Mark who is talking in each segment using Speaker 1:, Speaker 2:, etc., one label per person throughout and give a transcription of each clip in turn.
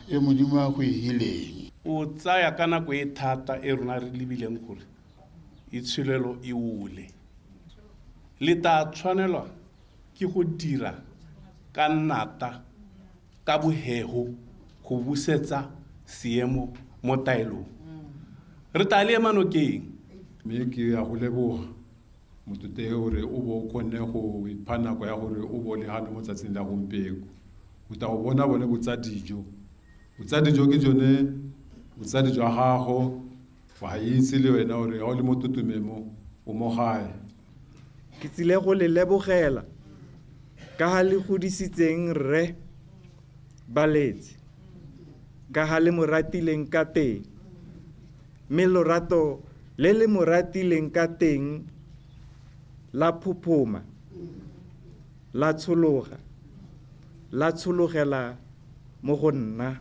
Speaker 1: e modimo a go e hileng.
Speaker 2: O tsaya ka nako e thata e rona re lebileng gore itshilelo e ule. Le ta tshwanelwa ke go dira ka nnata ka bohego go busetsa seemo mo taelong. Re ta le manokeng.
Speaker 3: Me ke ya go leboga motute gore o bo kgonne go ipha nako ya gore o bone gane mo tsatsing la gompieno. O ta go bona bone botsadijo ke jone botsadi jwa gago wa itse le wena gore ga o le mo tutumemo o mo gae.
Speaker 4: Ke tsile go le lebogela ka ha le godisitseng rre Baletse ka ha le mo ratileng ka teng, mme lorato le le mo ratileng ka teng la phuphuma, la tshologa, la tshologela mo go nna.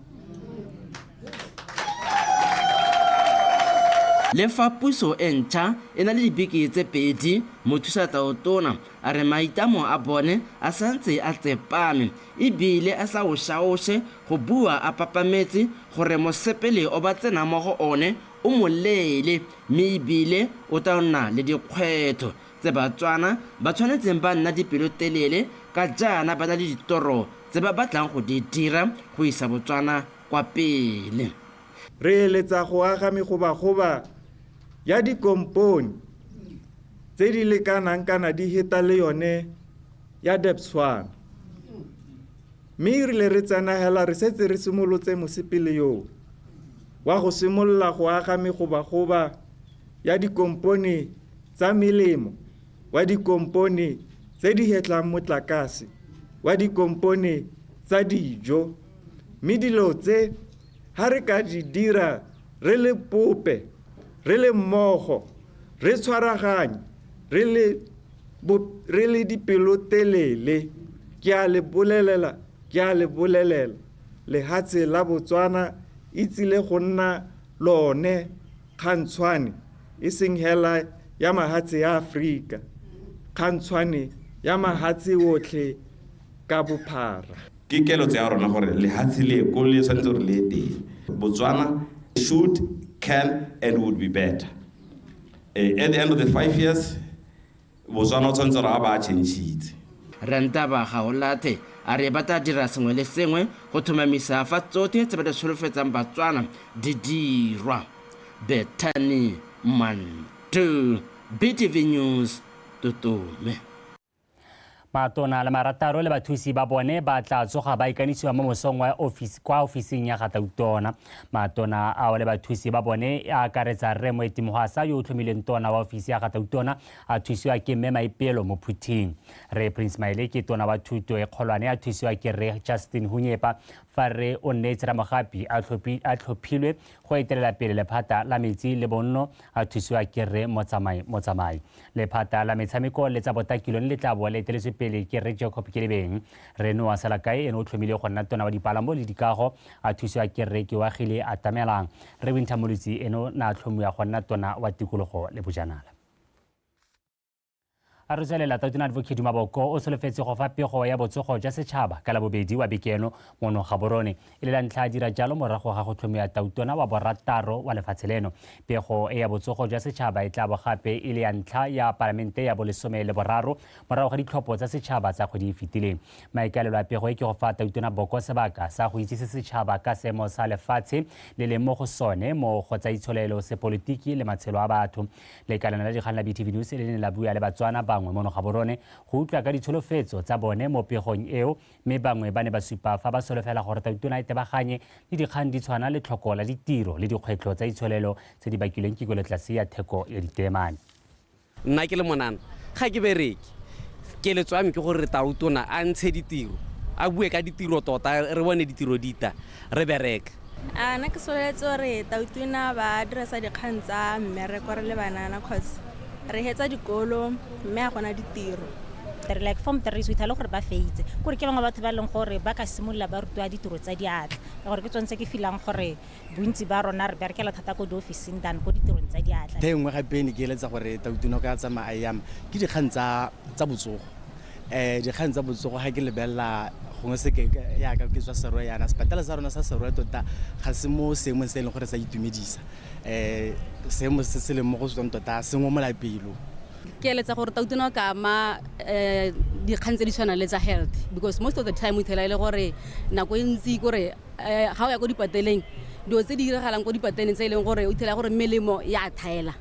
Speaker 5: Le fa puso e ntšha e na le dibeke tse pedi, Mothusatatona a re maitamo a bone a santse a tsepame ebile a sa ošaoše go bua a papametse gore mosepele o ba tsena mo go one o moleele mme ebile o tla nna le dikgwetho tse Batswana ba tshwanetseng ba nna dipelotelele ka jaana ba na le ditoro tse ba batlang go di dira go isa Botswana kwa pele.
Speaker 4: Re eletsa go aga megobagoba ya dikompone tse di lekanang kana di heta le yone ya Debswana, mme rile re tsanagela re setse re simolotse mosepele yo wa go simolola go aga megobagoba ya dikompone tsa melemo, wa dikompone tse di hetlang motlakase, wa dikompone tsa dijo. Mme dilo tse ha re ka di dira re le pope, re le mmogo, re tshwaraganye, re le dipelotelele, ke a le bolelela lehatshe la Botswana e tsile go nna lone kgantshwane e seng hela ya mahatshe ya Afrika, kgantshwane ya mahatshe otlhe ka bophara.
Speaker 6: Ke kelotso ya rona gore lehatshe le ko le tshwanetse gore le teng. Botswana should, can and would be better. At the end of the 5 years, Botswana o tshwanetse gore a ba changitse.
Speaker 5: Rantaba Gaolathe a re ba tla dira sengwe le sengwe go thomamisa fa tsotlhe tse ba di solofetsang Batswana di dirwa. Bethany Mantu, BTV News, Tutume.
Speaker 7: Matona le marataro le bathusi ba bone ba tla tsoga ba ikanisiwa mo mosong wa kwa ofising ya Gatautona. Matona a le bathusi ba bone a akaretsa Rre Moeti Mohasa yo o tlhomileng tona wa ofisi ya Gatautona a thusiwa ke Mme Maipelo mo Phuthing. Re Prince Maele ke tona wa thuto e kgolwane a thusiwa ke Rre Justin Hunyepa fa Rre o nnetse Ramogapi a tlhophilwe go etelela pele lephata la metsi le bonno a thusiwa ke Rre Motsamai. Lephata la metshameko le tsa botakilong le tla bo le eteletswe pele ke Rre Jacob Kelebeng. Re Noa Salakae eno o tlhomile go nna tona wa dipalamo le dikago a thusiwa ke Rre Kiwagile Atamelang. Re Winter Molutsi eno na tlhomiwa go nna tona wa tikologo le bojanala. A re tswelela Tautona Advocate Maboko o solofetse go fa pego ya botsogo jwa setšhaba ka la bobedi wa bekeno mono Gaborone e le la ntlha a dira jalo morago ga go tlhomiwa Tautona wa borataro wa lefatshe leno. Pego e ya botsogo jwa setšhaba e tla bo gape e le ya ntlha ya Palamente ya bolesome le boraro morago ga ditlhopho tsa setšhaba tsa kgwedi e fetileng. Maikalelo a pego e ke go fa Tautona Boko sebaka sa go itsise setšhaba ka seemo sa lefatshe le le mo go sone mo go tsa itsholelo sepolotiki le matshelo a batho. Lekalana la dikgang la BTV News le ne la bua le Batswana bangwe mono Gaborone go utlwa ka ditsholofetso tsa bone mo pegong eo, mme bangwe ba ne ba supa fa ba solofela gore Tautona e tebaganye le dikgang di tshwana le tlhoko la ditiro le dikgwetlho tsa itsholelo tse di bakilweng ke kwelotlase ya theko ya diteemane.
Speaker 8: Nna ke le monana ga ke bereke keletso ya me ke gore Tautona a ntshe ditiro a bue ka ditiro tota re bone ditiro dita re bereka.
Speaker 9: Nna ke soletse gore Tautona ba dirisa dikgang tsa mmereko re le banana cause re hetsa dikolo mme a gona ditiro.
Speaker 10: Re like form 3 se ithala gore ba feitse gore ke bangwe batho ba leng gore ba ka simolla ba rutwa ditiro tsa diatla gore ke tsone ke filang gore bontsi ba rona re berekela thata go di officing dan go ditirong tsa diatla.
Speaker 11: Tengwe gape ne ke eletsa gore Tautona ka tsa maayam ke dikgang tsa botsogo dikgang tsa botsogo ga ke lebella gongwe se ke yaka ke tswa Seroe yana sepatala sa rona sa Seroe tota ga se mo seemong se e leng gore sa itumedisa seemo se se leng mo go tswang tota sengwe mo lapelo
Speaker 12: ke eletsa gore tautona ka ama dikgang tse di tshwanang le tsa health because most of the time we tell gore nako e ntsi gore ga o ya go dipateleng dilo tse di diragalang go dipateleng tse e leng gore o ithela gore melemo ya thaela.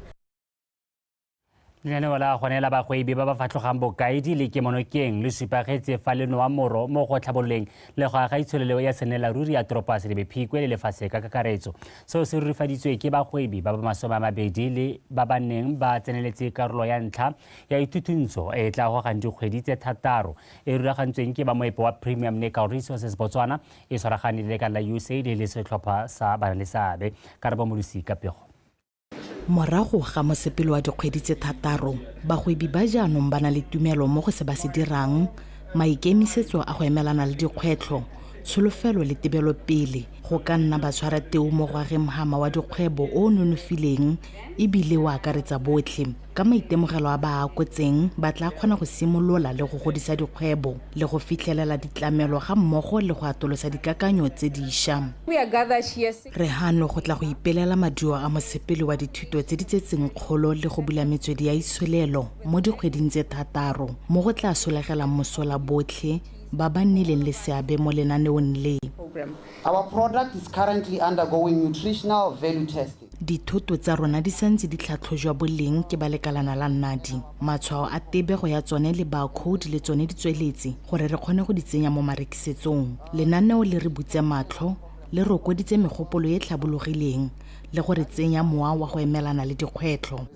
Speaker 7: Lenaneo la go neela bagwebi ba ba fatlhogang bokaedi le kemonokeng le supagetse fa le noa moro mo go tlhabololeng le go aga itsholelo ya senela-ruri ya toropo ya Phikwe le lefatshe ka kakaretso. Seo se rurifaditswe ke bagwebi ba ba 20 le ba ba neng ba tseneletse karolo ya ntlha ya ithuthuntso e tla gogang dikgwedi tse 6 e rulagantsweng ke ba moepo wa Premium Natural Resources Botswana e tshwaragane le lekala la USAID le setlhopha sa bana le seabe Karabo Molusi ka pego.
Speaker 13: Morago ga mosepelo wa dikgwedi tse 6 bagwebi ba jaanong ba na le tumelo mo go se ba se dirang maikemisetso a go emelana le dikgwetlho tsholofelo le tebelo pele go ka nna ba tshwara teu mo go ageng mogama wa dikgwebo o nonofileng ebile wa akaretsa botlhe ka maitemogelo a ba a kotseng ba tla kgona go simolola le go godisa dikgwebo le go fitlhelela ditlamelo ga mmogo le go atolosa dikakanyo tse dišwa. Re hano go tla go ipelela maduo a mosepele wa dithuto tse di tsetseng kgolo le go bula metswedi ya itsholelo mo dikgweding tse 3 mo go tla solegelang mosola botlhe ba ba nnileng le seabe mo lenaneong le.
Speaker 14: Our product is currently undergoing nutritional value testing.
Speaker 13: Dithoto tsa rona di santse di tlhatlhojwa boleng ke ba lekalana la nnadi. Matshwao a tebego ya tsone le barcode le tsone di tsweletse gore re kgone go di tsenya mo marekisetsong. Lenaneo le re butse matlho le rokoditse megopolo e tlhabologileng le gore tsenya mowa wa go emelana le dikgwetlho.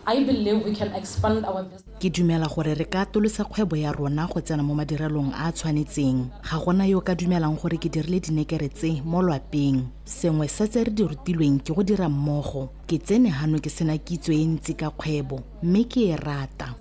Speaker 15: I believe we can expand our business.
Speaker 13: Ke dumela gore re ka atolosa kgwebo ya rona go tsena mo madirelong a tshwanetseng. Ga gona yo ka dumelang gore ke dirile dinekere tse mo lwapeng. Sengwe sa tse re di rutilweng ke go dira mmogo. Ke tsene hano ke sena kitso e ntsi ka kgwebo, mme ke e rata.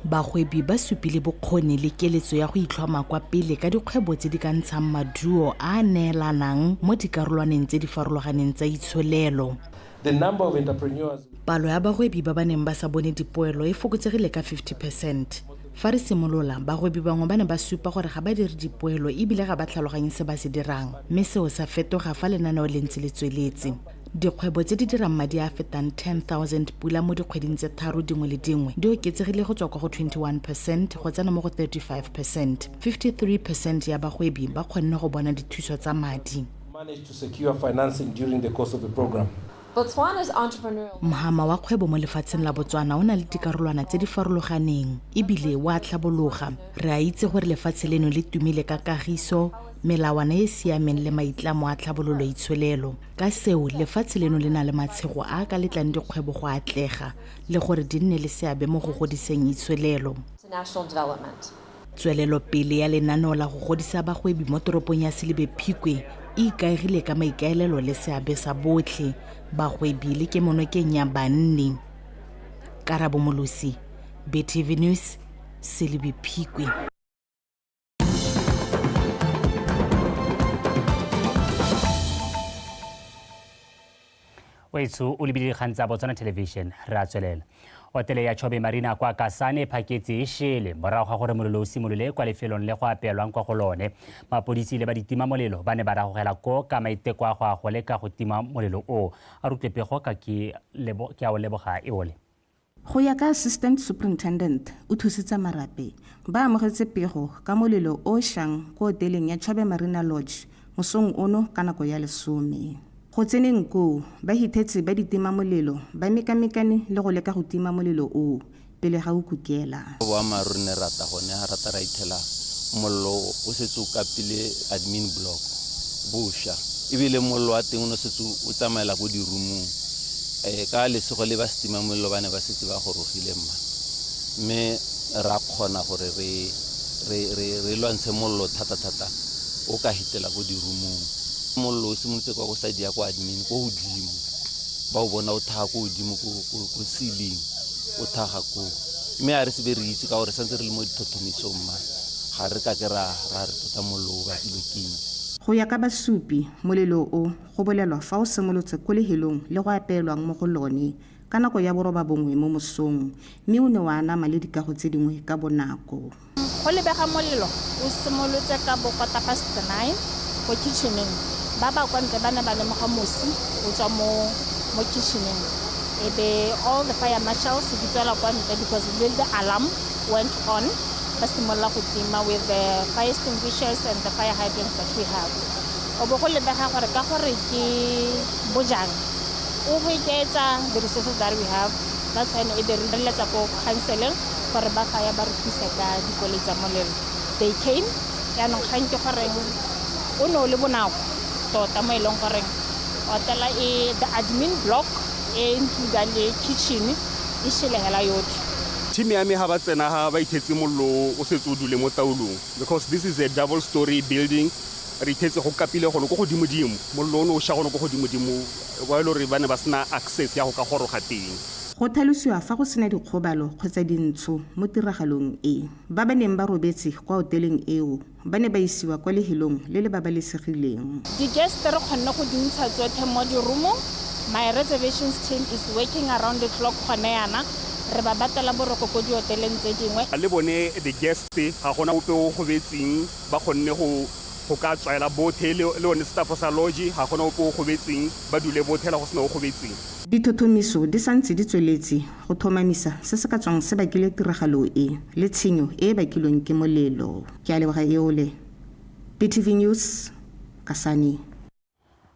Speaker 13: Bagwebi ba supile bokgoni le keletso ya go itlhoma kwa pele ka dikgwebo tse di ka ntshang maduo a neelanang mo dikarolwaneng tse di farologaneng tsa itsholelo.
Speaker 16: The number of entrepreneurs.
Speaker 13: Palo ya bagwebi ba ba neng ba sa bone dipoelo e fokotsegile ka 50%. Fa re simolola bagwebi bangwe ba ne ba supa gore ga ba dire dipoelo ebile ga ba tlhaloganye se ba se dirang, mme seo sa fetoga fa lenaneo le ntse le tsweletse. Dikgwebo tse di dirang madi a fetang 10,000 pula mo dikgweding tse 3 dingwe le dingwe di oketsegile go tswa kwa go 21% go tsena mo go 35%. 53% ya bagwebi ba kgonne go bona dithuso tsa madi.
Speaker 16: Managed to secure financing during the course of the program.
Speaker 15: Botswana's entrepreneurial.
Speaker 13: Mohama wa kgwebo mo lefatsheng la Botswana o na le dikarolwana tse di farologaneng ebile wa tlhabologa. Re a itse gore lefatshe leno le tumile ka kagiso, melawana e siameng le maitlamo a tlhabololo itsholelo. Ka seo lefatshe leno le na le matshego a ka letlang dikgwebo go atlega le gore di nne le seabe mo go godiseng itsholelo.
Speaker 15: National development.
Speaker 13: Tswelelo pele ya lenaneo la go godisa bagwebi mo toropong ya Phikwe e ikaegile ka maikaelelo le seabe sa botlhe bagwebi le kemonokeng ya banni. Karabo Molusi, BTV News, Phikwe.
Speaker 7: Weitsu o lebile dikgang tsa Botswana Television re a tswelela. Hotele ya Chobe Marina kwa Kasane phaketse e shele morago ga gore molelo o simolole kwa lefelong le go apelwang kwa go lone. Mapodisi le baditima molelo ba ne ba ragogela ko ka maiteko a go leka go tima molelo o. A rutlepego ka ke a o leboga e ole.
Speaker 17: Go ya ka Assistant Superintendent o thusitse marape ba amogetse pego ka molelo o shang ko hoteleng ya Chobe Marina Lodge mosong ono ka nako ya lesome. Go tseneng ko ba hitetse ba ditima molelo ba mekamekane le go leka go tima molelo o pele ga o kukela.
Speaker 18: Boammaaruri ne rata gone a rata ra ithela mollo o setse o kapile admin block bosha ebile mollo wa teng o setse o tsamaela go dirumong ka lesego le ba stima mollo ba ne ba setse ba gorogile mma mme ra kgona gore re lwantshe mollo thata o ka hitela go dirumong. Mollo o simolotse kwa go side ya kwa admin ko godimo ba o bona o thaga ko godimo ko ceiling o thaga ko mme a re se be re itse ka gore santse re le mo dithothomisong ma ga re ka ke ra re tota mollo o batlile keng.
Speaker 17: Go ya ka basupi molelo o go bolelwa fa o simolotse ko lehelong le go apelwang mo go lone ka nako ya 9 mo mosong mme o ne wa anama le dikago tse dingwe ka bonako.
Speaker 10: go lebega molelo o simolotse ka bo 9:15 ko kitcheneng ba ba kwa ntle ba ne ba lemoga mosi o tswa mo kitcheneng ebe all the fire marshals di tswela kwa ntle because the alarm went on ba simolola go tima with the fire extinguishers and the fire hydrants that we have o bo go lebega gore ka gore ke bojang o go iketsa the resources that we have that's why e re letsa ko council gore ba fire ba re thusa ka dikoloi tsa molelo they came yaanong ga nke gore o no le bonako tota mo e leng gore hotela the admin block including the kitchen e shelehela yotlhe.
Speaker 19: Team ya me ha ba tsena ha ba ithetse mollo o setse o dule mo taolong because this is a double story building re ithetse go kapile go go godimo mollo o sha go go godimo wa ile re bana ba sena access ya go ka goroga teng.
Speaker 17: Go tlhalosiwa fa go sena dikgobalo kgotsa dintsho mo tiragalong e ba ba neng ba robetse kwa hoteleng eo ba ne ba isiwa kwa lehelong le le babalesegileng.
Speaker 10: Di-guest re kgonne go dintsha tsotlhe mo di-room. My reservations team is working around the clock gone yana re ba batela boroko ko di hoteleng tse dingwe.
Speaker 19: Le bone the guest ga gona ope o gobetseng ba kgonne go ka tswaela bothe le one staff sa lodge ga gona ope o gobetseng ba dule bothela go sena o gobetseng.
Speaker 17: Dithothomiso di santse di tsweletse go thomamisa se se ka tswang se bakile tiragalo e le tshenyo e bakilweng ke molelo. Ke a leboga eole PTV News Kasane.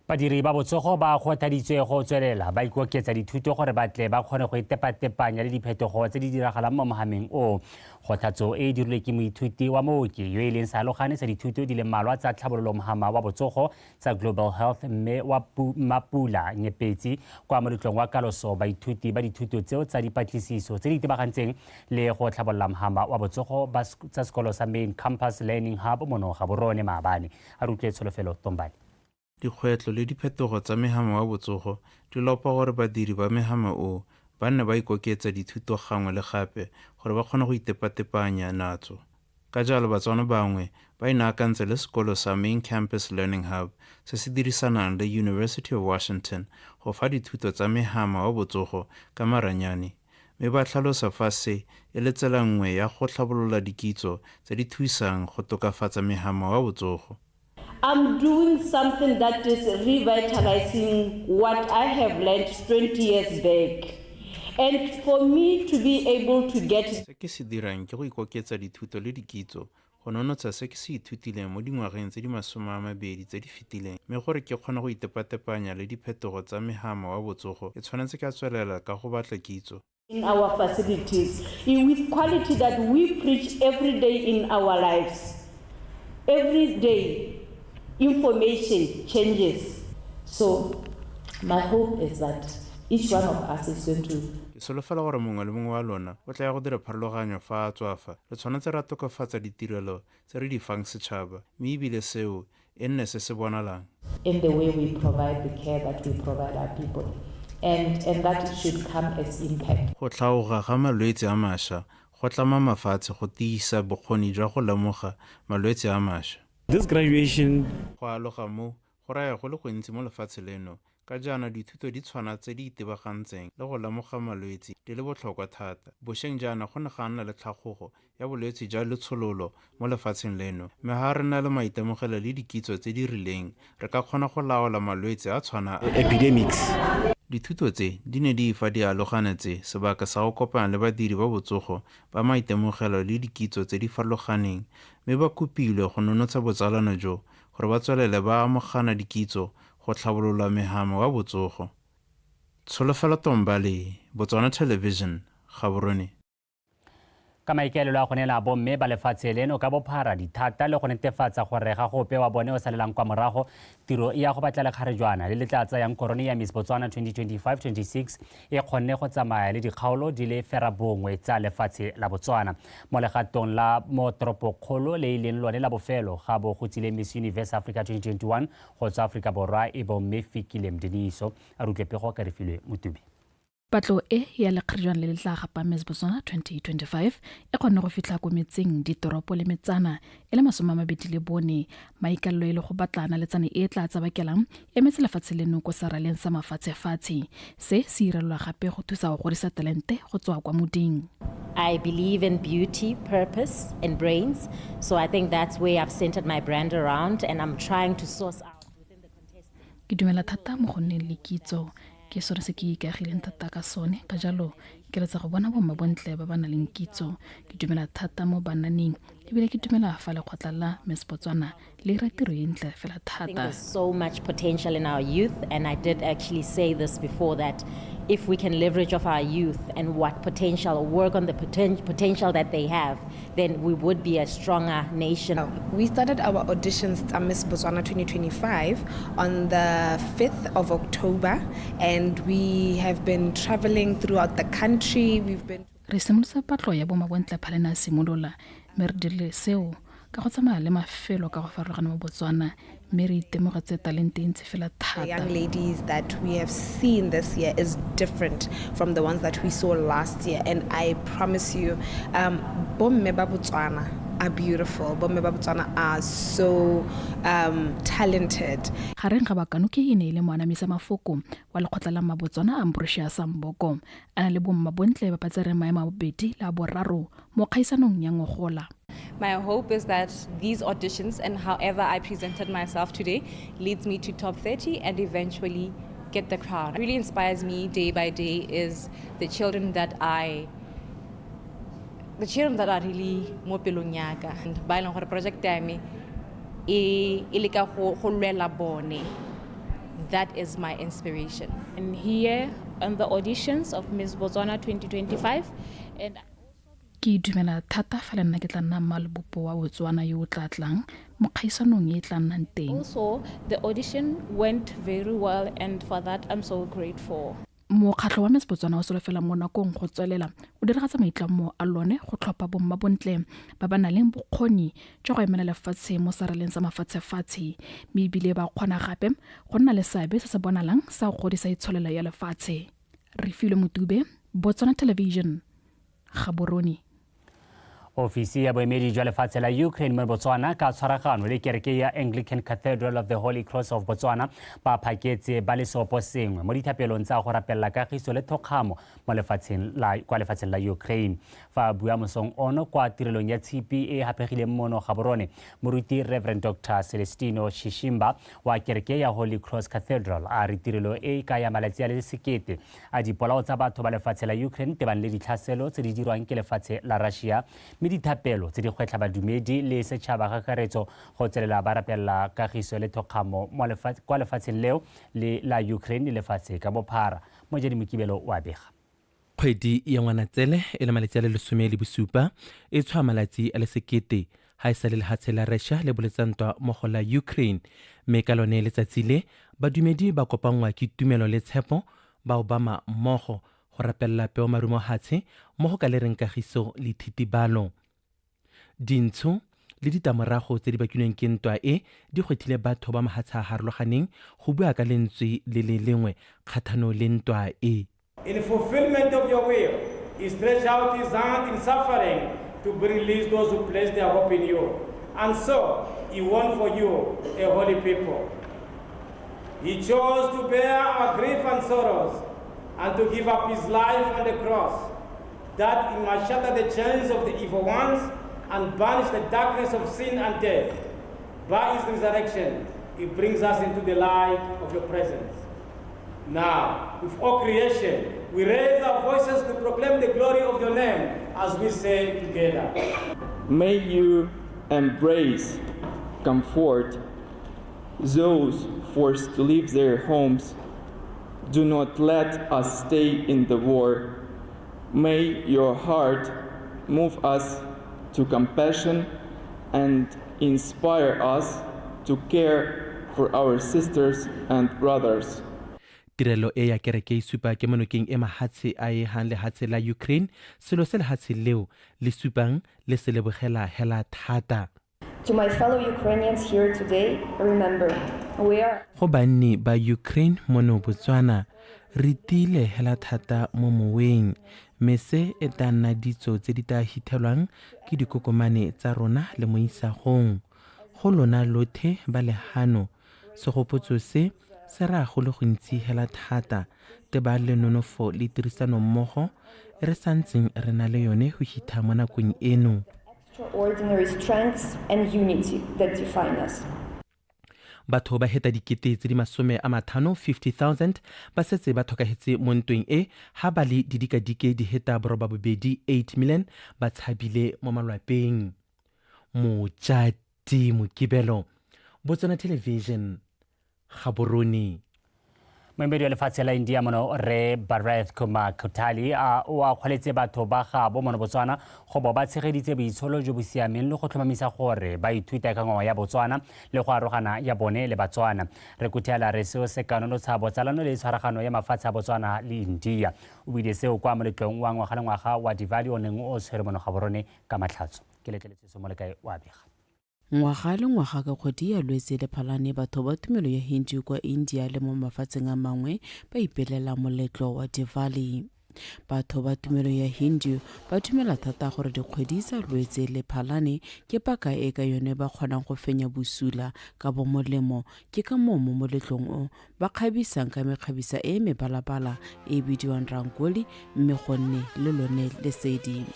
Speaker 7: Badiri ba botsogo ba kgothaditswe go tswelela ba ikoketsa dithuto gore batle ba kgone go itepatepanya le diphetogo tse di diragalang mo mogameng o. Kgothatso e dirilwe ke moithuti wa mooki yo e leng salogane sa dithuto di le mmalwa tsa tlhabololo mogama wa botsogo tsa Global Health mme wa Mapula Nyepetsi kwa moletlong wa kaloso baithuti ba dithuto tseo tsa dipatlisiso tse di itebagantseng le go tlhabolola mogama wa botsogo tsa sekolo sa Main Campus Learning Hub mo Gaborone Maabane a rutlwe Tsholofelo Tombane.
Speaker 20: Dikgwetlho le diphetogo tsa megama wa botsogo di lopa gore badiri ba megama o ba nne ba ikoketsa dithuto gangwe le gape gore ba kgone go itepatepanya natso. Ka jalo batswana bangwe ba inaakantse le sekolo sa Main Campus Learning Hub se se dirisanang le University of Washington go fa dithuto tsa megama wa botsogo ka maranyane. Mme ba tlhalosa fa se e le tsela nngwe ya go tlhabolola dikitso tse di thusang go tokafatsa megama wa botsogo.
Speaker 21: I'm doing something that is revitalizing what I have learned 20 years back. And for me to be able to get...
Speaker 20: Se ke se dirang ke go ikoketsa dithuto le dikitso, go nonotsa se ke se ithutileng mo dingwageng tse di 20 tse di fetileng. Mme gore ke kgona go itepatepanya le diphetogo tsa megama wa botsogo, ke tshwanetse ka tswelela ka go batla kitso.
Speaker 21: In our facilities, with quality that we preach every day in our lives. Every day, information changes. So my hope is that each one of us is going to...
Speaker 20: Ke solofela gore mongwe le mongwe wa lona o tla ya go dira pharologanyo fa a tswafa. Re tshwanetse ra tokafatsa ditirelo tse re di fang setšhaba, mme ebile seo e nne se se bonalang.
Speaker 21: In the way we provide the care that we provide our people. And that should come as impact.
Speaker 20: Go tlhaoga ga malwetse a mašwa go tlama mafatshe go tiisa bokgoni jwa go lemoga malwetse a mašwa.
Speaker 22: This graduation
Speaker 20: go aloga mo go raya go le gontsi mo lefatshe leno ka jaana dithuto di tshwana tse di itebagantseng le go lemoga malwetse di le botlhokwa thata. Bošeng jaana go ne ga nna le tlhagogo ya bolwetse jwa letshololo mo lefatsheng leno, mme ga re na le maitemogelo le dikitso tse di rileng re ka kgona go laola malwetse a tshwana
Speaker 22: epidemics.
Speaker 20: Dithuto tse di ne di fa di aloganetse sebaka sa go kopana le badiri ba botsogo ba maitemogelo le dikitso tse di farologaneng, mme ba kopilwe go nonotsa botsalano jo gore ba tswelele ba amogana dikitso go tlhabolola megama wa botsogo. Tsholofelo Tombale, Botswana Television, Gaborone.
Speaker 7: Ka maikaelelo a go neela bomme ba lefatshe leno ka bophara dithata le go netefatsa gore ga go pewa bone o salelang kwa morago tiro ya go batla lekgarejwana le le tla tsayang korone ya Miss Botswana 2025-26 e kgonne go tsamaya le dikgaolo di le ferabongwe tsa lefatshe la Botswana mo legatong la mo toropokgolo le leng lone la bofelo ga bo go tsile Miss Universe Africa 2021 go tswa Africa Borwa e bomme Fikile Mdeniso a rutlwe pego ka refilwe Motubi.
Speaker 1: patlo e ya lekgirjwana le letla gapa Miss Botswana 2025 e kgonne go fitla ko metseng ditoropo le metsana e le 24 maikallo e le go batlana le tsane e tla tsabakelang e metse lefatshe leno ko saraleng sa mafatshefatshe se se irelwa gape go thusa go godisa talente go tswa kwa moding.
Speaker 2: I believe in beauty, purpose, and brains. So I think that's where I've centered my brand around, and I'm trying to source out within the contestants.
Speaker 1: Ke dumela thata mo go nneng le kitso ke sone se ke ikagileng thata ka sone ka jalo ke letsa go bona bomma bontle ba bana leng kitso ke dumela thata mo bananeng ebile ke dumela fa le khotla la Miss Botswana le retiro entle fela
Speaker 2: I think
Speaker 1: thata.
Speaker 2: there's so much potential in our youth, and I did actually say this before that if we can leverage off our youth and what potential, work on the potential that they have, then we would be a stronger nation.
Speaker 23: We started our auditions at Miss Botswana 2025 on the 5th of October, and we have been traveling throughout the country. We've been
Speaker 1: Re simolosa patlo ya bomma bontle phalena simolola mme re dirile seo ka go tsamaya le mafelo ka go farologana mo Botswana mme re itemogetse talente ntse fela
Speaker 23: the
Speaker 1: thata.
Speaker 23: young ladies that we have seen this year is different from the ones that we saw last year, and I promise you, bomme ba Botswana are beautiful. Bomme ba Botswana are so talented.
Speaker 1: Gareng ga bakano ke ene ile moanamisa mafoko wa lekgotla la Mabotswana Ambrosia Samboko ana le bomma bontle ba patsere maema a bobedi la boraro mo kgaisanong ya ngogola.
Speaker 24: My hope is that these auditions and however I presented myself today leads me to top 30 and eventually get the crown. What really inspires me day by day is the children that are really mo pelong ya ka, and ba ileng gore project ya me e leka go lwela bone. That is my inspiration.
Speaker 10: And here on the auditions of Miss Botswana 2025, and
Speaker 1: Ke dumela thata fa le nna ke tla nna mmalebopo wa Botswana yo o tla tlang mo kgaisanong e tla nnang teng.
Speaker 10: also the audition went very well, and for that I'm so grateful.
Speaker 1: Mokgatlho wa Miss Botswana o solofela mo nakong go tswelela o diragatsa maitlamo a lone go tlhopha bomma bontle ba ba nang le bokgoni jwa go emela lefatshe mo saraleng sa mafatshefatshe mme ebile ba kgona gape go nna le seabe se se bonalang sa go godisa itsholelo ya lefatshe. Refilwe Motube, Botswana Television, Gaborone.
Speaker 7: Ofisi ya boemedi jwa lefatshe la Ukraine mo Botswana ka tshwaragano le kereke ya Anglican Cathedral of the Holy Cross of Botswana ba phaketse ba le seopo sengwe mo dithapelong tsa go rapella kagiso le thokgamo mo lefatsheng la Ukraine. Fa bua mosong ono kwa tirelong ya tshipi e hapegileng mono Gaborone, moruti Reverend Dr. Celestino Shishimba wa kereke ya Holy Cross Cathedral a re tirelo e ka ya malatsi a le sekete a dipolao tsa batho ba lefatshe la Ukraine tebang le ditlhaselo tse di dirwang ke lefatshe la Russia mme dithapelo tse di gwetlha badumedi le setšhaba kakaretso go tselela ba rapella kagiso le thokgamo kwa lefatsheng leo le la Ukraine le lefatshe ka bophara. Mojedi Mokibelo wa bega.
Speaker 25: Kgwedi ya Ngwanatsele e le malatsi a le 17 e tshwa malatsi a le sekete ha e sa le lefatshe la Russia le boletsantwa mo go la Ukraine mme ka lone letsatsi le badumedi ba kopangwa ke tumelo le tshepo ba Obama mmogo go rapella peo marumo hatshe mo go ka le reng kagiso le thitibalo. Dintsho le ditamorago tse di bakilweng ke ntwa e di gwetlhile batho ba mahatsha a harologaneng go bua ka lentswe le le lengwe kgathano le ntwa e.
Speaker 26: In fulfillment of your will, he stretched out his hand in suffering to release those who place their hope in you. And so, he won for you a holy people. He chose to bear our grief and sorrows and to give up his life on the cross, that he might shatter the chains of the evil ones and banish the darkness of sin and death. By his resurrection, he brings us into the light of your presence. Now, with all creation, we raise our voices to proclaim the glory of your name as we say together.
Speaker 27: May you embrace, comfort those forced to leave their homes. Do not let us stay in the war. May your heart move us to compassion and inspire us to care for our sisters and brothers.
Speaker 25: Tirelo e ya kereke e supa ke monokeng e mahatshe a e hang lehatshe la Ukraine selo se lehatshe leo le supang le se lebogela hela thata.
Speaker 28: To my fellow Ukrainians here today, remember, we are
Speaker 25: Go banni ba Ukraine mono Botswana re tile hela thata mo moweng mme se e tla nna ditso tse di tla hithelwang ke dikokomane tsa rona le mo isagong go lona lothe ba lehano segopotso se ra go le go ntsi hela thata teba le nonofo le tirisano mmogo re santseng re na le yone go hitha mo nakong eno.
Speaker 28: Extraordinary strengths and unity that define us.
Speaker 25: Batho ba heta dikete tse di 50,000 ba setse ba thokahetse mo ntweng e ha ba le didikadike di heta boroba bobedi 8 million ba tshabile mo malwapeng. Mojati Mokibelo, Botswana Television, Gaborone.
Speaker 7: Moemedi wa lefatshe la India mono re Bharat Kumar Kothari o a kgwaletse batho ba gabo mono Botswana go bo ba tshegeditse boitsholo jo bo siameng le go tlhomamisa gore ba ithuta ka ngwao ya Botswana le go arogana ya bone le Batswana. Re kuthela re seo se kanonotsha botsalano le tshwaragano ya mafatshe a Botswana le India. O buile seo kwa moletlong wa ngwaga le ngwaga wa Diwali o neng o tshwere mono Gaborone ka Matlhatso. Ke letleletse se mo le kae wa bega.
Speaker 3: Ngwaga le ngwaga ka kgwedi ya Lwetse le Phalane batho ba tumelo ya Hindu kwa India le mo mafatsheng a mangwe ba ipelela moletlo wa Diwali. Batho ba tumelo ya Hindu ba tumela thata gore dikgwedi tsa Lwetse le Phalane ke paka e ka yone ba kgonang go fenya bosula ka bomolemo ke ka mo moletlong o ba kgabisang ka mekgabisa e mebalabala e bidiwang rangoli mme gonne le lone lesedi.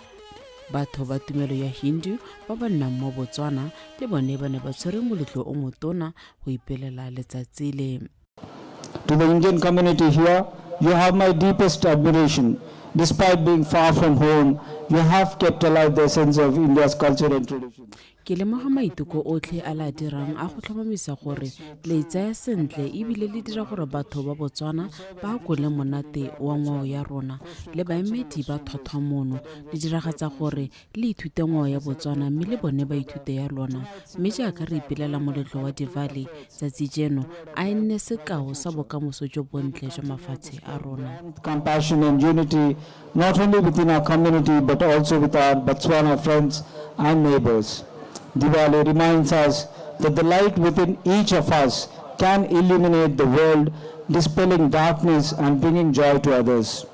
Speaker 3: Batho ba tumelo ya Hindu ba ba nnang mo Botswana le bone ba ne ba tshwere moletlo o motona go ipelela letsatsi le.
Speaker 4: To the Indian community here, you have my deepest admiration. Despite being far from home, you have kept alive the essence of India's culture and tradition.
Speaker 3: Ke lemoga maiteko otlhe a la dirang a go tlhomamisa gore le tsaya sentle ebile le dira gore batho ba Botswana ba gole monate wa ngwao ya rona le baemedi ba thothomono le diragatsa gore le ithute ngwao ya Botswana mme le bone ba ithute ya lona mme jaaka re ipelela moletlo wa Diwali tsatsi jeno a nne sekao sa bokamoso jo bontle jwa mafatshe a rona.
Speaker 4: Compassion and unity not only within our community but also with our Botswana friends and neighbors. Diwali reminds us that the light within each of us can illuminate the world, dispelling darkness and bringing joy to others.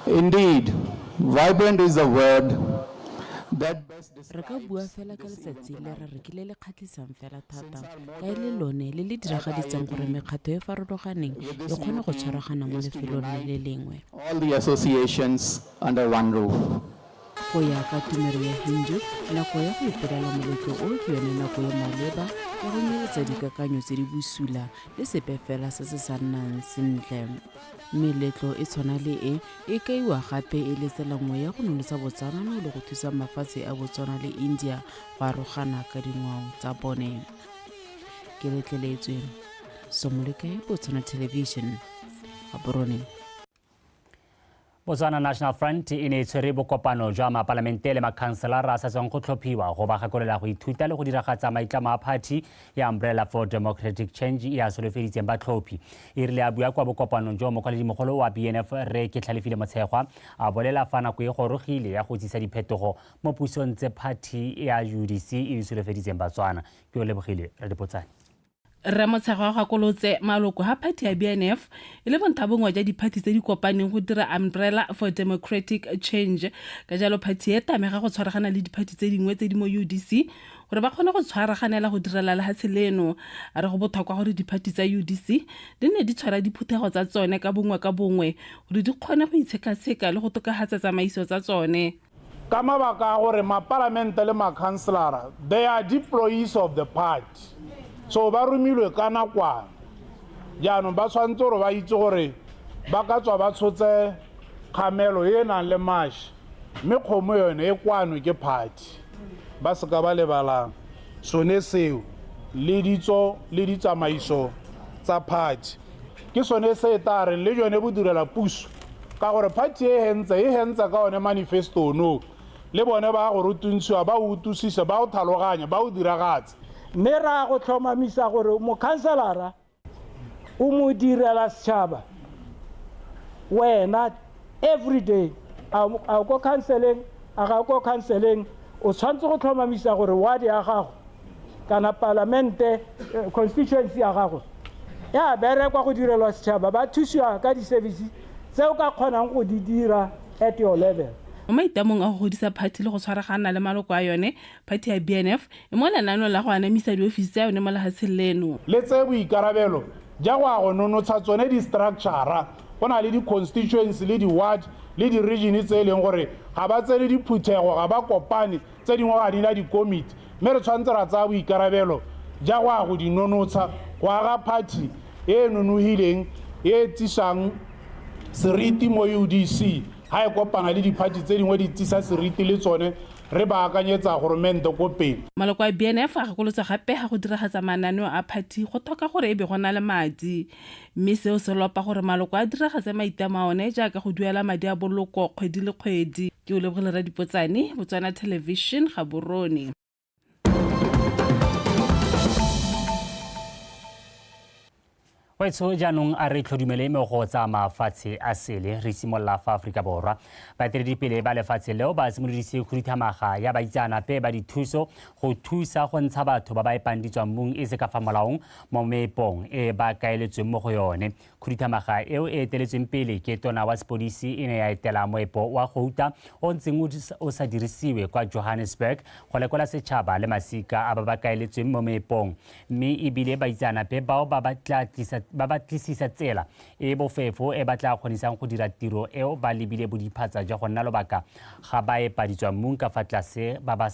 Speaker 4: Indeed, vibrant is the word that best
Speaker 3: re ka bua fela ka letsatsi le re rekile le kgatlisang fela thata ka ile lone le le diragaditseng gore mekgato e farologaneng e kgone go tshwaragana mo lefelong le lengwe.
Speaker 4: All the associations under one roof.
Speaker 3: Go ya ka tumelo ya Hindu nako ya go ipelela moletlo o ke yone nako ya maleba ya go nyeletsa dikakanyo tse di busula le sepe fela se se sa nnang sentle. Meletlo e tshwana le e kaiwa gape e letsela ngwe ya go nolotsa botsalano le go thusa mafatshe a Botswana le India go arogana ka dingwao tsa bone. Ke letleletswe Somolekae, Botswana Television, Gaborone.
Speaker 7: Botswana National Front e ne tshwere bokopano jwa mapalamente le makhanselara a sa tswang go tlhophiwa go ba gakolela go ithuta le go diragatsa maitlamo a party ya Umbrella for Democratic Change e a solofeditseng batlhophi. E rile a bua kwa bokopanong jo mokwaledi-mogolo wa BNF re ke Tlhalefile Motshekgwa a bolela fa nako e gorogile ya go tsisa diphetogo mo pusong tse party ya UDC e di solofeditseng Batswana. Ke o lebogile re dipotsane.
Speaker 5: Re Motshekgwa ga kolotse maloko ha party ya BNF e le bontabongwa ja diparty tse di kopaneng go dira Umbrella for Democratic Change ka jalo party e tamega go tshwaragana le diparty tse dingwe tse di mo UDC gore ba kgone go tshwaraganela go direla lehatshe leno a re go botlhokwa gore diparty tsa UDC di ne di tshwara diphuthego tsa tsone ka bongwe gore di kgone go itshekatsheka le go tokagatsa tsamaiso tsa tsone.
Speaker 26: Ka mabaka a gore maparlamente le makhanselara they are employees of the party. So ba rumilwe ka nakwana jaanong ba tshwanetse gore ba itse gore ba ka tswa ba tshotse kgamelo e nang le mašwi mme kgomo yone e kwanwe ke party ba se ka ba lebalang sone seo le ditso le ditsamaiso tsa party ke sone se e tla reng le jone bo direla puso ka gore party e hentse ka one manifesto no le bone ba go rutuntshiwa ba utusisa ba o tlhaloganya ba o diragatsa mme ra go tlhomamisa gore mokhanselara o mo direla setšhaba wena every day a go counseling a ga go counseling o tshwanetse go tlhomamisa gore wadi ya gago kana parlamente constituency ya gago ya berekwa go direlwa setšhaba ba thusiwa ka di-services tseo ka kgonang go di dira at your level.
Speaker 5: mo maitamong a go godisa party le go tshwaragana le maloko a yone party ya BNF e mo lenaanong la go anamisa diofisi tsa yone mo lehatsheng leno
Speaker 6: le tse boikarabelo ja go a go nonotsha tsone di-structura go na le di-constituency le di-ward le di-region tse e leng gore ga ba tsene diphuthego ga ba kopane tse dingwe ga di na dikomiti mme re tshwanetse ra tsaya boikarabelo ja go a go di nonotsha go aga party e nonogileng e tsisang seriti mo UDC ha e kopana le di-party tse dingwe di tsisa seriti le tsone re ba akanyetsa goromente ko pele.
Speaker 5: Maloko a BNF a gakolotsa gape ga go diragatsa mananeo a party go toka gore e be go na le madi mme seo se lopa gore maloko a diragatse maitamo a one jaaka go duela madi a boloko kgwedi le kgwedi. Ke o lebogile Radipotsane, Botswana Television, Gaborone.
Speaker 7: Waitso jaanong a re tlhodumele me go tsa mafatshe a sele re simolola fa Aforika Borwa baeteledipele ba lefatshe leo ba simolodise khuduthamaga ya baitsanape ba dithuso go thusa go ntsha batho ba ba epanditswang mong e se ka fa molaong mo meepong e ba kaeletsweng mo go yone. Khuduthamaga eo e eteletsweng pele ke tona wa sepodisi e ne ya etela moepo wa Gouta o ntseng o sa dirisiwe kwa Johannesburg go lekola setšhaba le masika a ba ba kaeletsweng mo meepong mme ebile baitsanape bao ba ba tlisisa tsela e bofefo e batla kgonisang go dira tiro eo ba lebile bodiphatsa jwa go nna lobaka ga ba epaditswa mong ka fa tlase ba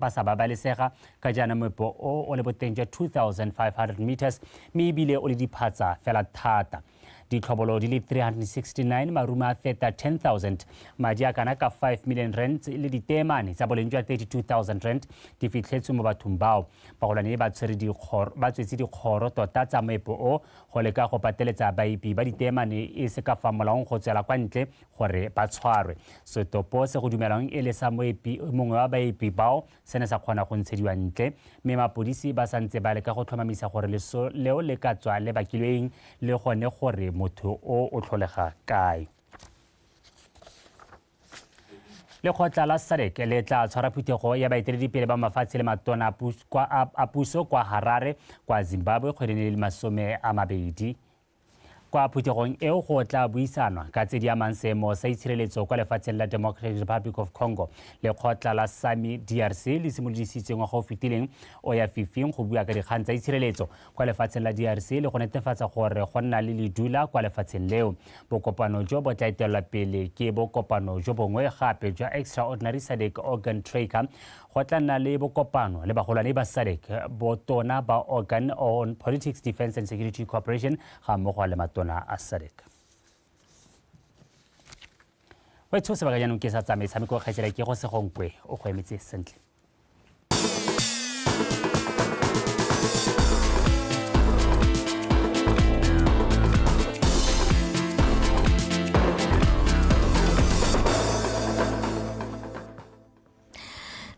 Speaker 7: sa babalesega ka jaana moepo o le boteng jwa 2,500 meters mme ebile o le diphatsa fela thata. Ditlhobolo di le 369 maruma a feta 10,000 madi a kana ka 5 million rand le ditemane tsa boleng jwa 32,000 rand di fitlhetswe mo bathong bao bagolwane ba tswetse dikgoro tota tsa moepo o go leka go pateletsa baipi ba ditemane e se ka fa molaong go tswela kwa ntle gore ba tshwarwe. Setopo se go dumelang e le sa mongwe wa baipi bao se ne sa kgona go ntshediwa ntle mme mapodisi ba santse ba leka go tlhomamisa gore leso leo le ka tswa le bakilweng le gone gore motho o tlholega kae. Lekgotla la SADC le tla tshwara phuthego ya baeteledipele ba mafatshe le matona a puso kwa Harare kwa Zimbabwe kgweding le 20. Kwa phuthegong eo go tla buisanwa ka tse di amang seemo sa itshireletso kwa lefatsheng la Democratic Republic of Congo. Lekgotla la SAMI DRC le simolodisitse ngwaga o fetileng o ya fifing go bua ka dikgang tsa itshireletso kwa lefatsheng la DRC le go netefatsa gore go nna le ledula kwa lefatsheng leo. Bokopano jo bo tla etelelwa pele ke bokopano jo bongwe gape jwa Extraordinary SADC Organ Tracker. Go tla nna le bokopano le bagolwane ba SADC botona ba Organ on Politics, Defense and Security Cooperation ga mmogo le matona a SADC. Waitso sebaka jaanong ke sa tsa metshameko kgaitsela ke go segonkwe o go emetse sentle.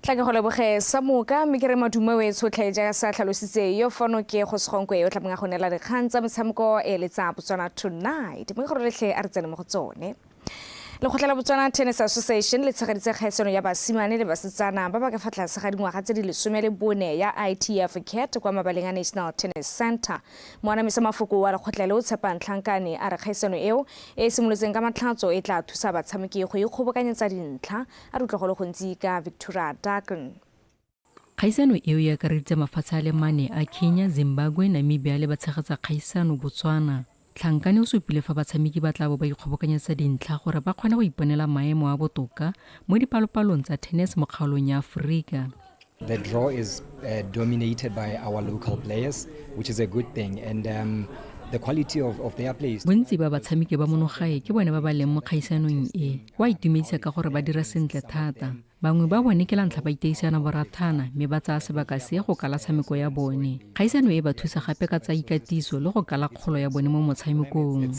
Speaker 8: Tlake go leboge sa moka mme ke re madume we tshotlhe ja sa tlhalositse yo fono ke go segonkwe o tlhabanga go nela dikgang tsa metshameko e le tsa Botswana Tonight mo go letlhe a re tsene mo go tsone. Lekgotla la Botswana Tennis Association le tshegeditse kgaisano ya basimane le basetsana ba ba ka fa tlase ga dingwaga tse di 14 ya ITF CAT kwa mabaleng a National Tennis Center. Moanamisa mafoko wa lekgotla le o tshepang tlhankane a re kgaisano eo e simolotseng ka matlhatso e tla thusa batshameki go ikgobokanyetsa dintlha a re utlwa go le gontsi ka Victoria Dagen.
Speaker 9: Kgaisano eo ya karitsa mafatshe a le mane a Kenya, Zimbabwe, Namibia le ba tshegetsa kgaisano Botswana. Tlhankane o supile fa batshameki ba tla bo ba ikgobokanyetsa dintlha gore ba kgona go iponela maemo a botoka mo dipalopalong tsa tennis mo kgaolong ya Aforika.
Speaker 11: The draw is dominated by our local players, which is a good thing, and the quality of their plays.
Speaker 9: Bontsi ba batshameki ba monogae ke bone ba ba leng mo kgaisanong e. Wa itumedisa ka gore ba dira sentle thata. Bangwe ba bone ke la ntlha ba iteisana borathana mme ba tsaya sebaka se go kala tshameko ya bone. Kgaisano e ba thusa gape ka tsa ikatiso le go kala kgolo ya bone mo motshamekong.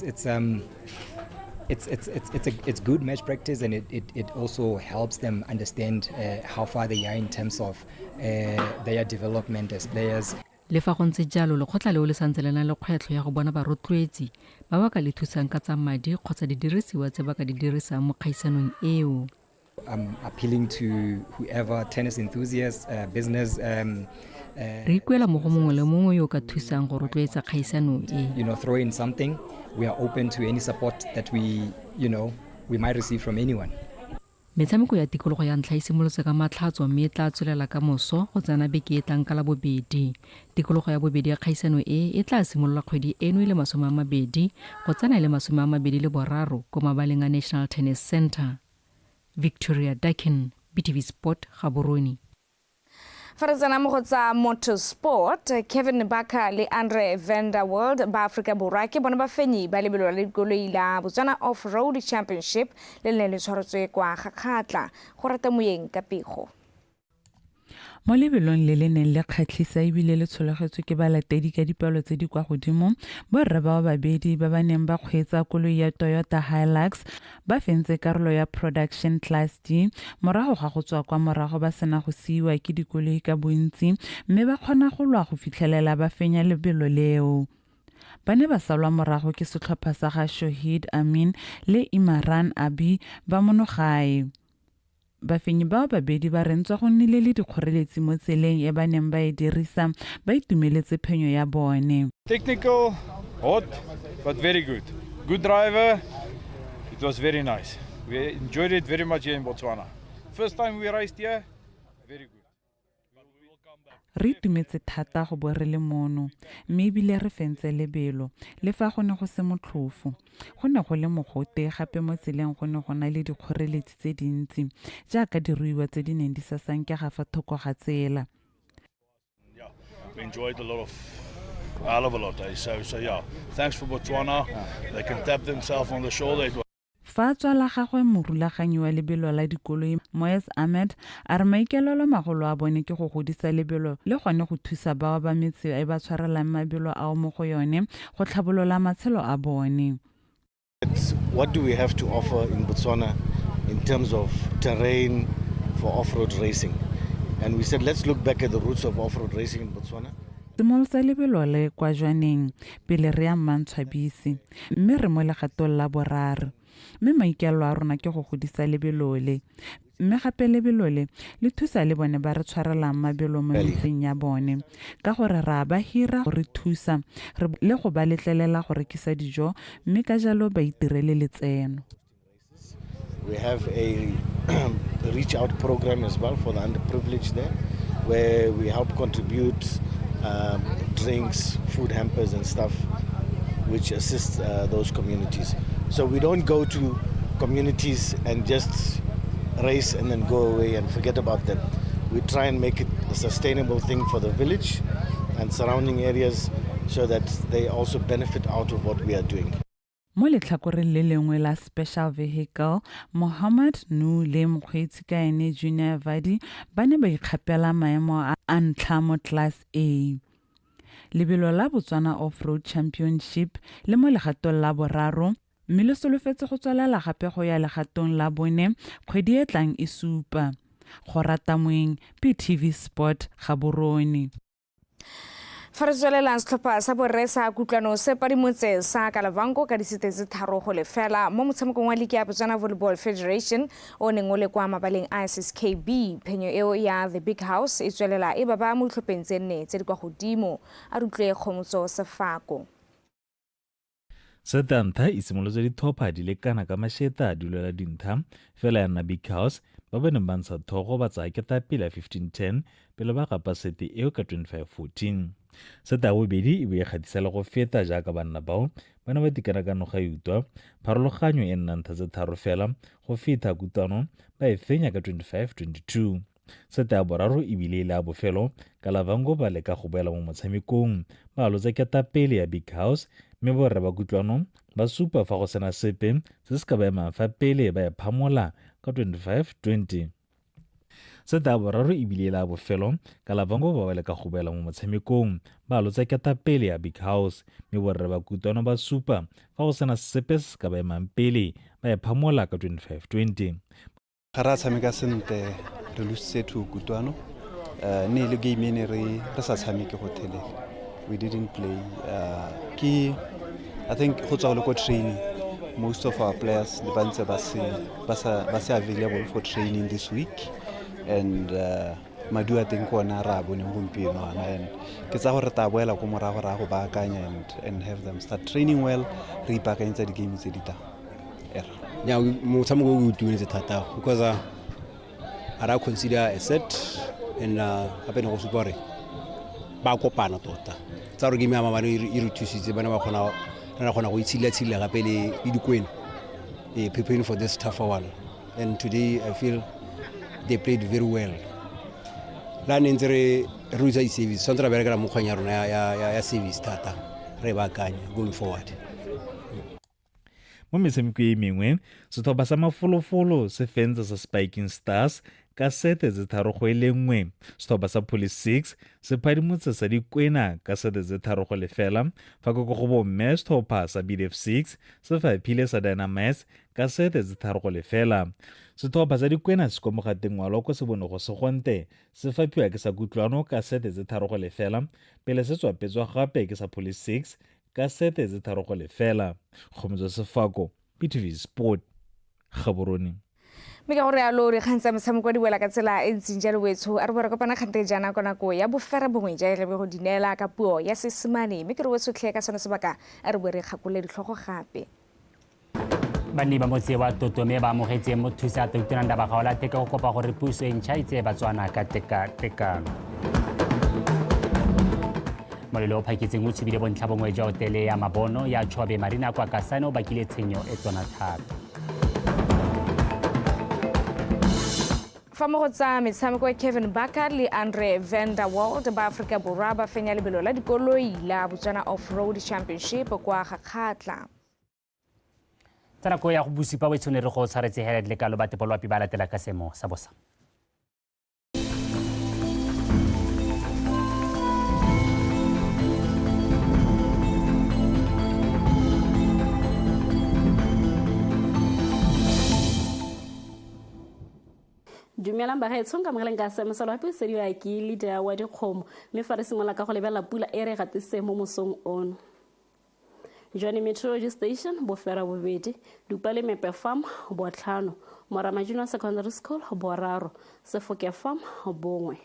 Speaker 11: It's good match practice, and it also helps them understand how far they are in terms of their development as players.
Speaker 9: Le fa go ntse jalo lekgotla leo le santse le na le kgwetlho ya go bona barotloetsi ba ba ka le thusang ka tsa madi kgotsa didirisiwa tse ba ka di dirisang mo kgaisanong eo.
Speaker 11: I'm appealing to whoever, tennis enthusiasts, business
Speaker 9: re ikuela mo go mongwe le mongwe yo ka thusang go rotloetsa kgaisano e.
Speaker 11: Throw in something. We are open to any support that we might receive from anyone.
Speaker 9: Metshameko ya tikologo ya ntlha e simolotse ka matlhatso mme e tla tswelela ka moso go tsena beke e tlang ka la bobedi. Tikologo ya bobedi ya kgaisano e tla simolola kgwedi eno ile 20 go tsena ile 23 ko mabaleng a National Tennis Center. Victoria Dakin, BTV Sport, Gaborone.
Speaker 8: Fa re tsena mo go tsa motorsport, Kevin Baka le Andre van der World ba Afrika Borwa ke bona ba fenyi ba lebelo la dikoloi la Botswana Off-Road Championship le le tshwaretswe kwa Gakgatla go rata moyeng ka pego.
Speaker 12: Mo lebelong le neng le kgatlhisa ebile le tshologetswe ke balatedi ka dipalo tse di kwa godimo, borre ba babedi ba ba neng ba kgweetsa koloi ya Toyota Hilux ba fentse karolo ya Production Class D morago ga go tswa kwa morago ba sena go siiwa ke dikoloi ka bontsi mme ba kgona go lwa go fitlhelela ba fenya lebelo leo. Ba ne ba salwa morago ke setlhopha sa ga Shohid Amin le Imran Abi ba monogae. Bafenyi bao babedi ba rentswa go nnile le dikgoreletsi mo tseleng e ba neng ba e dirisa ba itumeletse phenyo ya bone.
Speaker 13: Technical, hot, but very good. Good driver. It was very nice. We enjoyed it very much here in Botswana. First time we raced here, very good.
Speaker 12: Re itumetse thata go bo re le mono mme ebile re fentse lebelo le fa go ne go se motlhofo go ne go le mogote gape mo tseleng go ne go na le dikgoreletsi tse dintsi jaaka diruiwa tse di neng di sasanke ga fa thoko ga tsela.
Speaker 13: We enjoyed a hell of a lot. So yeah, thanks for Botswana. They can tap themselves on the shoulder.
Speaker 12: Fa tswala gagwe morulaganyi wa lebelo la dikoloi Moez Ahmed a re maikelelo magolo a bone ke go godisa lebelo le gone go thusa bao ba metse e ba tshwarelang mabelo ao mo go yone go tlhabolola matshelo a bone.
Speaker 14: What do we have to offer in Botswana in terms of terrain for off-road racing? And we said let's look back at the roots of off-road racing in Botswana.
Speaker 12: Simolotsa lebelo le kwa jwaneng pele re ya Mantshwabisi mme re mo legatong la boraro. Mme maikelo a rona ke go godisa lebelo le mme gape lebelo le thusa le bone ba re tshwarelang mabelo mo metseng ya bone ka gore ra ba hira gore thusa le go ba letlelela go rekisa dijo mme ka jalo ba itirele letseno.
Speaker 14: We have a reach out program as well for the underprivileged there where we help contribute drinks, food hampers and stuff which assist those communities. So we don't go to communities and just race and then go away and forget about them. We try and make it a sustainable thing for the village and surrounding areas so that they also benefit out of what we are doing.
Speaker 12: Mo letlhakoreng le lengwe la special vehicle, Mohammed Nu le mokgweetsi ka ene Junior Vadi ba ne ba ikgapela maemo a ntlha mo Class A. Lebelo la Botswana Off-Road Championship le mo legatong la boraro mme le solofetse go tswalela gape go ya legatong la bone kgwedi e tlang e supa. Go rata moeng PTV Sport Gaborone.
Speaker 8: Fa re tswelelang setlhopha sa borre sa kutlwano se padimotse sa Kalavango ka disitetse tharo go lefela mo motshamekong wa League ya Botswana Volleyball Federation o neng o le kwa mabaleng a SSKB. Phenyo eo ya The Big House e tswelela e baba mo ditlhopheng tse nne tse di kwa godimo a rutlwe Kgomotso Sefako.
Speaker 15: Setantha e simolotse dithopha di lekana ka masheta di lwela dintha fela ya nna Big House ba bene ba ntsha thogo ba tsaya ketapele 15-10 pele ba gapa sete eo ka 25-14. Seta ya bobedi e be e kgatisa le go feta jaaka banna bao ba ne ba tikana ka noga utwa pharologanyo e nna ntha tse tharo fela go feta kutano ba e fenya ka 25-22. Seta ya boraro e bile ile a bofelo Kalavango ba leka go boela mo motshamekong ba lotsa ketapele ya Big House mme borre ba kutlwano ba supa fa go sena sepe se se ka ba emang fa pele ba e phamola ka 25-20. Seta ya boraro e bile la bofelo Kalavango ba leka go boela mo motshamekong ba lotsa ketapele ya Big House mme borre ba kutlwano ba supa fa go sena sepe se se ka ba emang pele ba e phamola ka 25-20.
Speaker 16: Ga ra tshameka sentle re lositse to kutlwano ne le game ene re sa tshameke go thelela. We didn't play. I think go tswa le ko training most of our players the bantse ba se available for training this week and madu a teng ko ona ra boneng gompieno ana, and ke tsa gore ta boela ko morago ra go baakanya and have them start training well re ipaakanyetsa di-game tse di tang.
Speaker 2: Yeah, motshameko o itumetse thata because I consider a set and gape ne go supa gore ba kopana tota tsa gore game ya mabane e re thusitse bana ba kgona go itshila gape le dikwena preparing for this tougher one, and today I feel they played very well. La ne ntse re usa i-service tshwanetse ra berekela mokgweng ya rona ya service thata re baakanya going forward.
Speaker 15: Mo metshameko e mengwe setlhopha sa mafolofolo se fentse sa Spiking Stars ka 7-3 setlhopha sa Police 6 se phadimotse sa Dikwena ka 7-3 fa ko go bomme setlhopha sa BDF 6 se faphile sa Dynamites ka 7-3 setlhopha sa Dikwena se kwa mogateng wa loko se bone go se gonte se fapiwa ke sa Kutlwano ka 7-3 pele se tswapetswa gape ke sa Police 6 ka 7-3 Kgomotswe Sefako, PTV Sport, Gaborone.
Speaker 8: mme ka gore alo re kgantsa motshameko di boela ka tsela e ntseng jalo wetso a re bora kopana kgante jana ka nako ya bofera bongwe ja re be go dinela ka puo ya Seesimane mme ke re wetso tlhe ka sone sebaka a re bo re gakole ditlhogo gape.
Speaker 7: Banni ba motse wa Totome ba amogetse mo thusa Tona Ndaba Gaola teka go kopa gore puso e ntšha itse Batswana ka teka-tekano. Molelo o phaketseng o tshibile bontlhabongwe jwa hotele ya Mabono ya Chobe Marina kwa Kasane o bakile tshenyo e tona thata.
Speaker 8: Fa mo go tsa metshameko Kevin Baka le Andre van der Walt ba Afrika Borwa ba fenya lebelo la dikoloi la Botswana Off-Road Championship kwa Gakgatla.
Speaker 7: Tsana ko ya go busipa wetsone re go tshwaretse hele le kalo batepolo wa pibala tela ka semo sa bosa.
Speaker 17: Dumelang bagaetsong ka mogeleng ka semesalo gape se diwa ke leader wa dikgomo mme fa re simola ka go lebela pula e re gatise mo mosong ono. Johnny Meteorology Station bofera bobedi, Dupale Mepe Farm botlhano, Morama Junior Secondary School boraro, Sefoke Farm bongwe.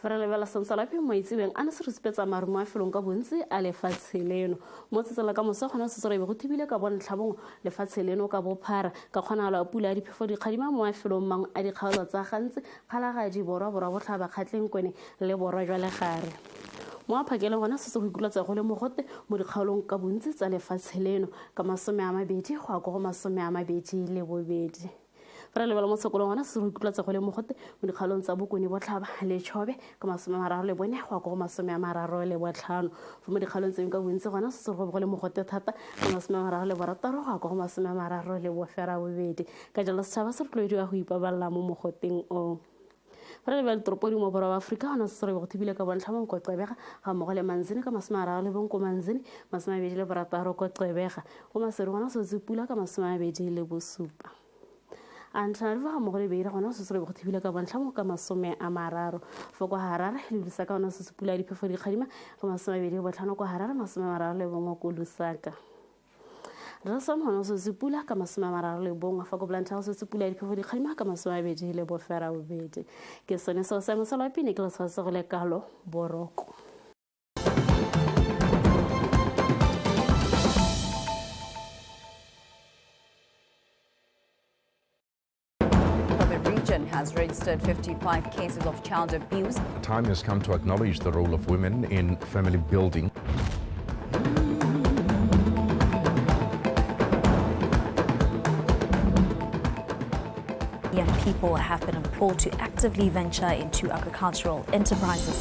Speaker 17: Fa re lebela sensalapi mo itsibeng a ne se re sepetsa marumo a felong ka bontsi a lefatshe leno mo tsetsela ka mosa gona se tsere be go thibile ka bontlhabong lefatshe leno ka bophara ka kgonagalo a pula a diphefo dikgadima mo mafelong mangwe a dikgaolo tsa gantsi kgalagadi borwa botlhaba kgatleng kwene le borwa jwa legare mo a phakele gona se se go ikulatsa go le mogote mo dikgaolong ka bontsi tsa lefatshe leno ka 20 go a go 22. Fa re lebala mo tshekolong gona se re ikutlwa go le mogote mo dikgaolong tsa Bokone Botlhaba le Chobe ka 34 go a go 35 fa mo dikgaolong tse ka bontsi gona se re go le mogote thata ka 36 go a go 32 ka jalo setšhaba se re tlhoediwa go ipaballa mo mogoteng o. Fa re lebala toropodi mo borwa wa Afrika gona se re go thibile ka bontlhabong ko Qebega ga mmogo le Manzini ka 37 ko Manzini 26 ko Qebega go masere gona se tsipula ka 27. Antlhanariva ga mmogo le Beira gona se se re go thibile ka bontlhamo ka 30 fa kwa Harare le Lusaka gona se se pula diphefo dikgadima ka 25 kwa Harare 31 ko Lusaka. Rasom gona se se pula ka 31 fa ko Blantyre se se pula diphefo dikgadima ka 27 ke sone se se mosala pele ke le se go le kalo boroko.
Speaker 18: Has registered 55 cases of child abuse.
Speaker 19: The time has come to acknowledge the role of women in family building.
Speaker 20: Young people have been employed to actively venture into agricultural enterprises.